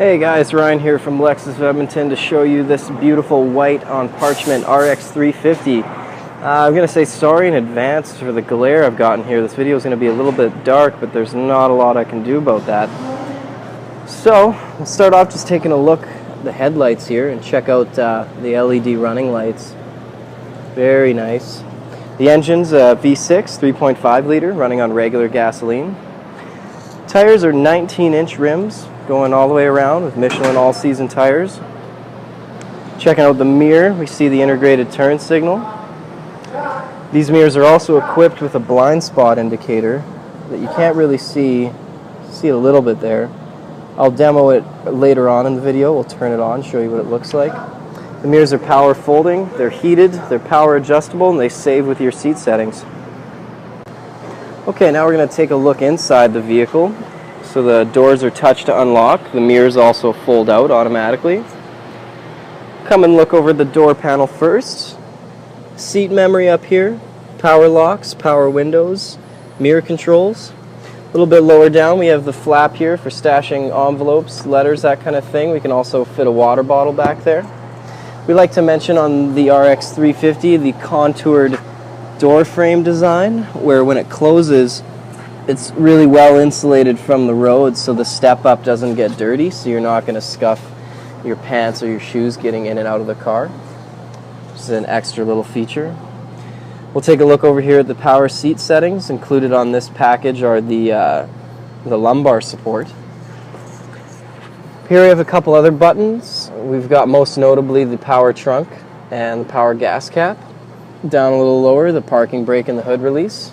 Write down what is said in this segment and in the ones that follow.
Hey guys, Ryan here from Lexus of Edmonton to show you this beautiful white on parchment RX 350. I'm going to say sorry in advance for the glare I've gotten here. This video is going to be a little bit dark, but there's not a lot I can do about that. So, we'll start off just taking a look at the headlights here and check out the LED running lights. Very nice. The engine's a V6 3.5 liter running on regular gasoline. Tires are 19-inch rims going all the way around with Michelin all-season tires. Checking out the mirror, we see the integrated turn signal. These mirrors are also equipped with a blind spot indicator that you can't really see. See it a little bit there. I'll demo it later on in the video. We'll turn it on, show you what it looks like. The mirrors are power folding, they're heated, they're power adjustable, and they save with your seat settings. Okay, now we're going to take a look inside the vehicle. So the doors are touch to unlock. The mirrors also fold out automatically. Come and look over the door panel first. Seat memory up here, power locks, power windows, mirror controls. A little bit lower down we have the flap here for stashing envelopes, letters, that kind of thing. We can also fit a water bottle back there. We like to mention on the RX 350 the contoured door frame design, where when it closes it's really well insulated from the road so the step up doesn't get dirty, so you're not going to scuff your pants or your shoes getting in and out of the car. This is an extra little feature. We'll take a look over here at the power seat settings. Included on this package are the lumbar support. Here we have a couple other buttons. We've got most notably the power trunk and the power gas cap. Down a little lower, the parking brake and the hood release.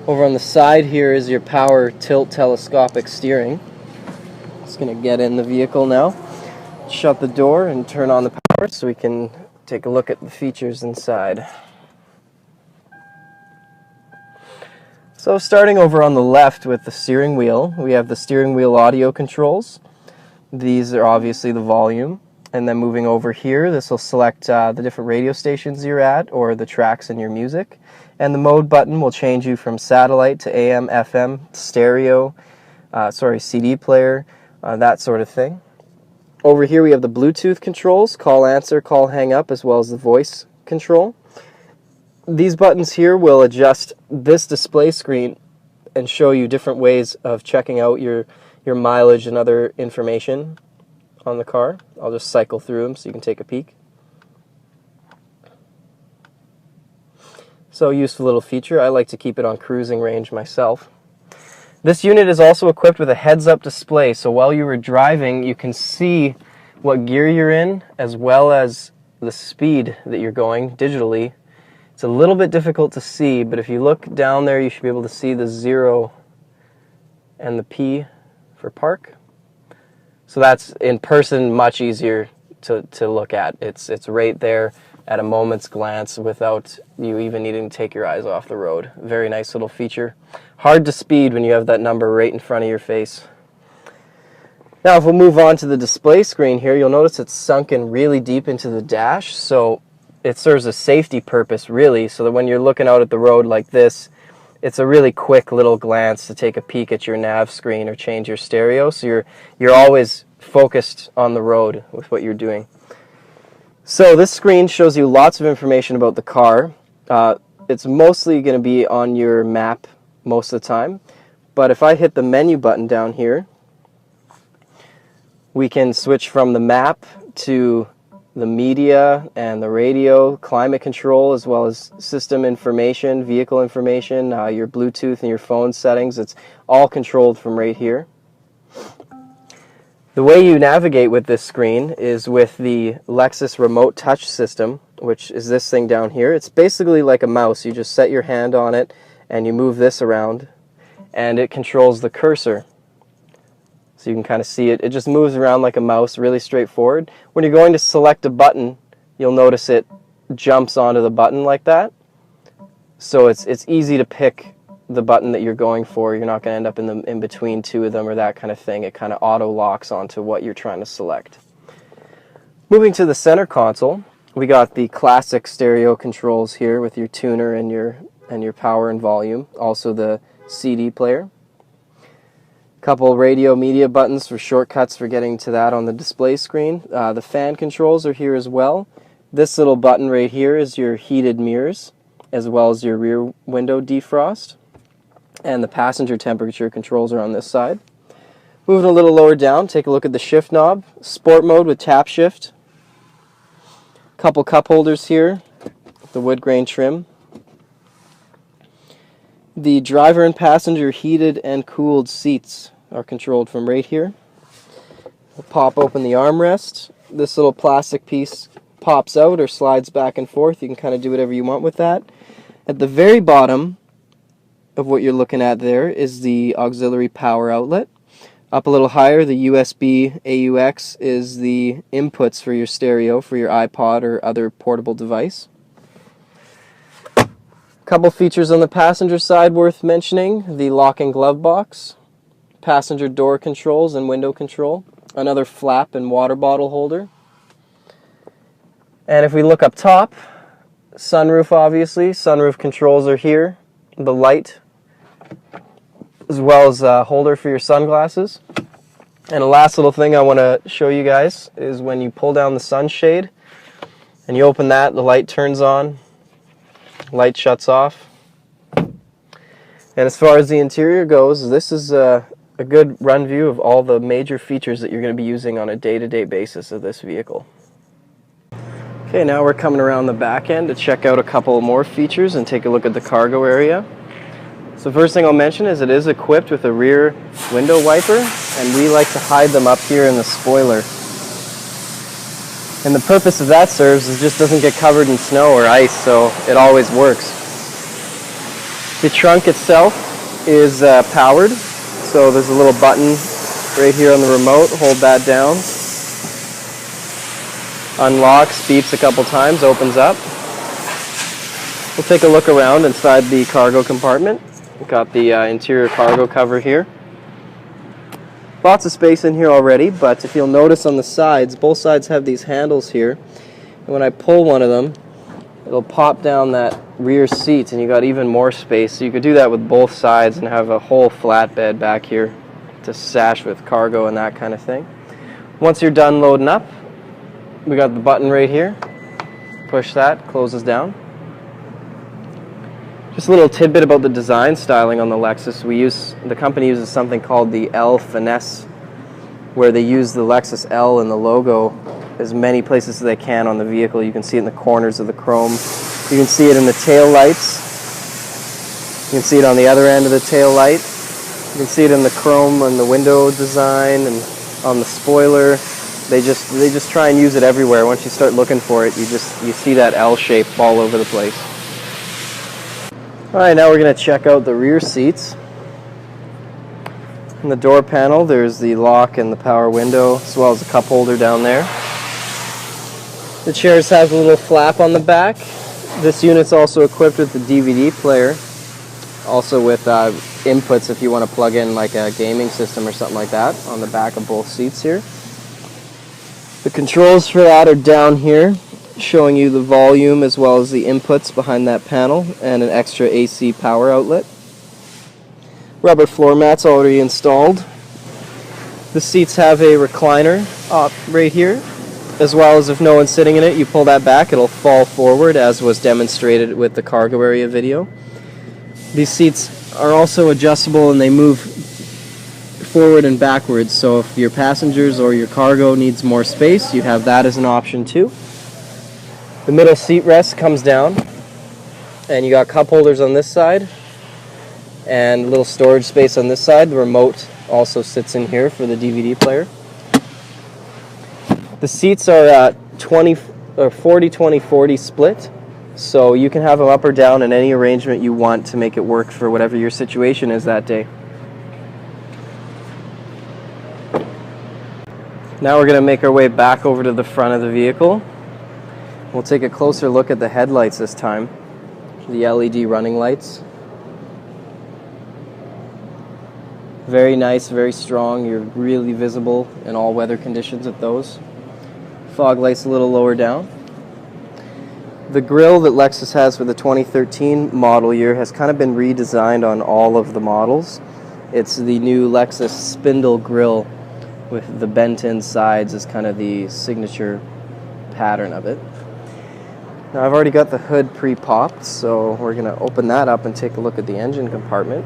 Over on the side here is your power tilt telescopic steering. Just going to get in the vehicle now. Shut the door and turn on the power so we can take a look at the features inside. So starting over on the left with the steering wheel, we have the steering wheel audio controls. These are obviously the volume. And then moving over here, this will select the different radio stations you're at or the tracks in your music. And the mode button will change you from satellite to AM, FM, stereo, CD player, that sort of thing. Over here we have the Bluetooth controls, call answer, call hang up, as well as the voice control. These buttons here will adjust this display screen and show you different ways of checking out your mileage and other information on the car. I'll just cycle through them so you can take a peek. So, useful little feature. I like to keep it on cruising range myself. This unit is also equipped with a heads-up display, so while you were driving you can see what gear you're in as well as the speed that you're going digitally. It's a little bit difficult to see, but if you look down there you should be able to see the 0 and the P for park. So that's in person much easier to look at. It's right there at a moment's glance without you even needing to take your eyes off the road. Very nice little feature. Hard to speed when you have that number right in front of your face. Now if we'll move on to the display screen here, you'll notice it's sunken really deep into the dash, so it serves a safety purpose really, so that when you're looking out at the road like this, it's a really quick little glance to take a peek at your nav screen or change your stereo, so you're always focused on the road with what you're doing. So this screen shows you lots of information about the car. It's mostly going to be on your map most of the time, but if I hit the menu button down here, we can switch from the map to the media and the radio, climate control, as well as system information, vehicle information, your Bluetooth and your phone settings. It's all controlled from right here. The way you navigate with this screen is with the Lexus remote touch system, which is this thing down here. It's basically like a mouse. You just set your hand on it and you move this around and it controls the cursor. So you can kind of see it. It just moves around like a mouse, really straightforward. When you're going to select a button, you'll notice it jumps onto the button like that. So it's easy to pick the button that you're going for. You're not going to end up in between two of them or that kind of thing. It kind of auto locks onto what you're trying to select. Moving to the center console, we got the classic stereo controls here with your tuner and your power and volume. Also the CD player. Couple radio media buttons for shortcuts for getting to that on the display screen. The fan controls are here as well. This little button right here is your heated mirrors, as well as your rear window defrost. And the passenger temperature controls are on this side. Moving a little lower down, take a look at the shift knob. Sport mode with tap shift. Couple cup holders here, the wood grain trim. The driver and passenger heated and cooled seats are controlled from right here. We'll pop open the armrest. This little plastic piece pops out or slides back and forth. You can kind of do whatever you want with that. At the very bottom of what you're looking at there is the auxiliary power outlet. Up a little higher, the USB AUX is the inputs for your stereo, for your iPod or other portable device. Couple features on the passenger side worth mentioning: the lock and glove box, passenger door controls and window control, another flap and water bottle holder. And if we look up top, sunroof obviously, sunroof controls are here, the light, as well as a holder for your sunglasses. And the last little thing I want to show you guys is when you pull down the sunshade and you open that, the light turns on, light shuts off. And as far as the interior goes, this is a good run view of all the major features that you're going to be using on a day-to-day basis of this vehicle. Okay, now we're coming around the back end to check out a couple more features and take a look at the cargo area. So first thing I'll mention is it is equipped with a rear window wiper, and we like to hide them up here in the spoiler. And the purpose of that serves is it just doesn't get covered in snow or ice, so it always works. The trunk itself is powered, so there's a little button right here on the remote. Hold that down. Unlocks, beeps a couple times, opens up. We'll take a look around inside the cargo compartment. We've got the interior cargo cover here. Lots of space in here already, but if you'll notice on the sides, both sides have these handles here. And when I pull one of them, it'll pop down that rear seat and you got even more space. So you could do that with both sides and have a whole flatbed back here to stash with cargo and that kind of thing. Once you're done loading up, we got the button right here. Push that, closes down. Just a little tidbit about the design styling on the Lexus. The company uses something called the L finesse, where they use the Lexus L in the logo as many places as they can on the vehicle. You can see it in the corners of the chrome. You can see it in the tail lights. You can see it on the other end of the tail light. You can see it in the chrome on the window design and on the spoiler. They just try and use it everywhere. Once you start looking for it, you see that L shape all over the place. Alright, now we're going to check out the rear seats. In the door panel, there's the lock and the power window, as well as a cup holder down there. The chairs have a little flap on the back. This unit's also equipped with the DVD player, also with inputs if you want to plug in like a gaming system or something like that on the back of both seats here. The controls for that are down here, showing you the volume as well as the inputs behind that panel and an extra AC power outlet. Rubber floor mats already installed. The seats have a recliner up right here, as well as if no one's sitting in it, you pull that back, it'll fall forward as was demonstrated with the cargo area video. These seats are also adjustable and they move forward and backwards, so if your passengers or your cargo needs more space, you have that as an option too. The middle seat rest comes down, and you got cup holders on this side, and a little storage space on this side. The remote also sits in here for the DVD player. The seats are 40-20-40 split, so you can have them up or down in any arrangement you want to make it work for whatever your situation is that day. Now we're going to make our way back over to the front of the vehicle. We'll take a closer look at the headlights this time, the LED running lights. Very nice, very strong. You're really visible in all weather conditions with those. Fog lights a little lower down. The grille that Lexus has for the 2013 model year has kind of been redesigned on all of the models. It's the new Lexus spindle grille with the bent-in sides as kind of the signature pattern of it. Now I've already got the hood pre-popped, so we're going to open that up and take a look at the engine compartment.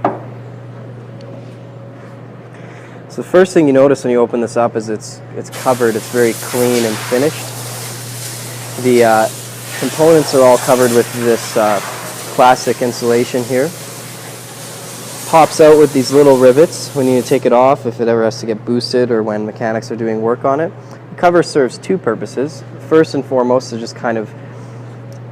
So the first thing you notice when you open this up is it's covered. It's very clean and finished. The components are all covered with this plastic insulation here. Pops out with these little rivets when you need to take it off if it ever has to get boosted or when mechanics are doing work on it. The cover serves two purposes. First and foremost is just kind of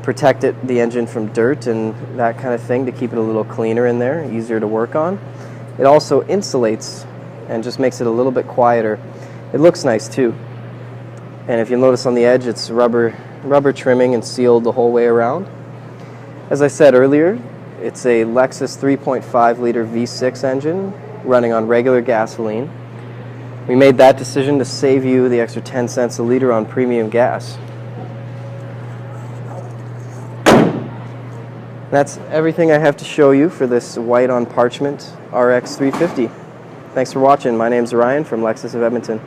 protect the engine from dirt and that kind of thing, to keep it a little cleaner in there, easier to work on. It also insulates and just makes it a little bit quieter. It looks nice too. And if you notice on the edge, it's rubber trimming and sealed the whole way around. As I said earlier, it's a Lexus 3.5 liter V6 engine running on regular gasoline. We made that decision to save you the extra 10 cents a liter on premium gas. That's everything I have to show you for this white on parchment RX 350. Thanks for watching. My name's Ryan from Lexus of Edmonton.